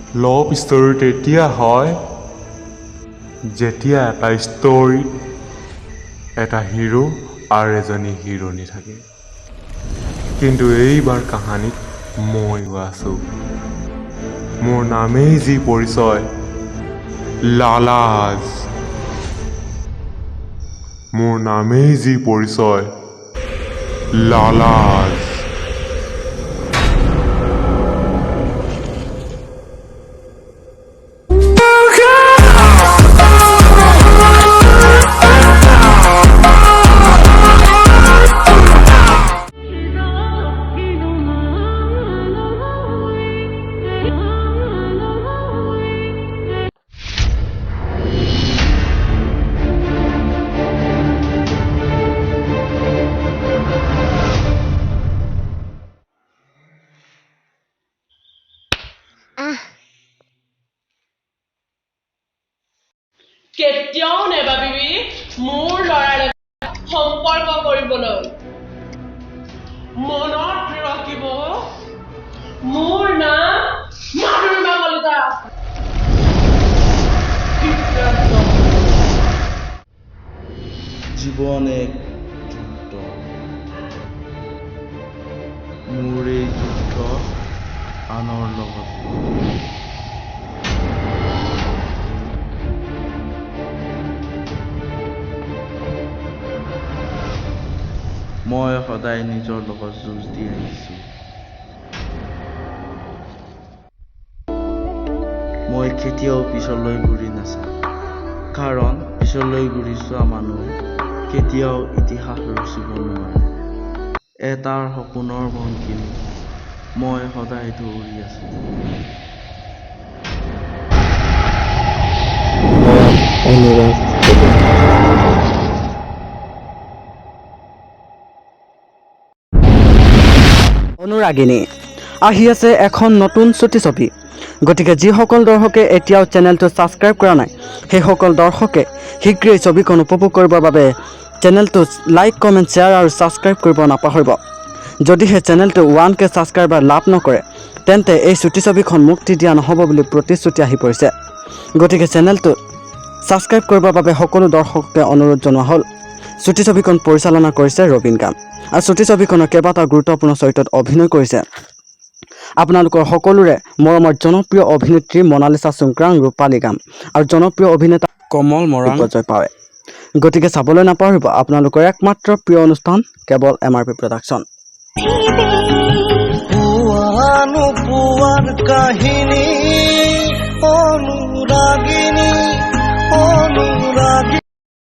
love story তেতিয়া হয় যেতিয়া এটা ষ্টৰীত এটা হিৰো আৰু এজনী হিৰোইনী থাকে কিন্তু এইবাৰ কাহিনীত মইও আছো মোৰ নামেই যি পৰিচয় লালাজ মোৰ নামেই যি পৰিচয় লালাজ কেতিয়াও নেভাবিবি মোৰ ল'ৰাৰ সম্পৰ্ক কৰিবলৈ মনত ৰাখিব মোৰ নাম মাধুৰ্মা কলিতা জীৱন এক যুদ্ধ মোৰ এই যুদ্ধ আনৰ লগত মই সদায় নিজৰ লগত যুঁজ দি আহিছোঁ মই কেতিয়াও পিছলৈ ঘূৰি নাচাওঁ কাৰণ পিছলৈ ঘূৰি চোৱা মানুহে কেতিয়াও ইতিহাস ৰচিব নোৱাৰে এটাৰ সপোনৰ ভংকিত মই সদায় দৌৰি আছোঁ অনুৰাগিনী আহি আছে এখন নতুন ছুটি ছবি গতিকে যিসকল দৰ্শকে এতিয়াও চেনেলটো ছাবস্ক্ৰাইব কৰা নাই সেইসকল দৰ্শকে শীঘ্ৰেই ছবিখন উপভোগ কৰিবৰ বাবে চেনেলটো লাইক কমেণ্ট শ্বেয়াৰ আৰু ছাবস্ক্ৰাইব কৰিব নাপাহৰিব যদিহে চেনেলটো 1K ছাবস্ক্ৰাইবাৰ লাভ নকৰে তেন্তে এই ছুটি ছবিখন মুক্তি দিয়া নহ'ব বুলি প্ৰতিশ্ৰুতি আহি পৰিছে গতিকে চেনেলটো ছাবস্ক্ৰাইব কৰিবৰ বাবে সকলো দৰ্শককে অনুৰোধ জনোৱা হ'ল ছুটি ছবিখন পৰিচালনা কৰিছে ৰবীন গাম আৰু ছুটি ছবিখনৰ কেইবাটাও গুৰুত্বপূৰ্ণ চৰিত্ৰত অভিনয় কৰিছে আপোনালোকৰ সকলোৰে মৰমৰ জনপ্ৰিয় অভিনেত্ৰী মনালিছা চুংক্ৰাং ৰূপালী গাম আৰু জনপ্ৰিয় অভিনেতা কমল মৰাং জয় পাৱে গতিকে চাবলৈ নাপাহৰিব আপোনালোকৰ একমাত্ৰ প্ৰিয় অনুষ্ঠান কেৱল MRP প্ৰডাকশ্যন কাহিনী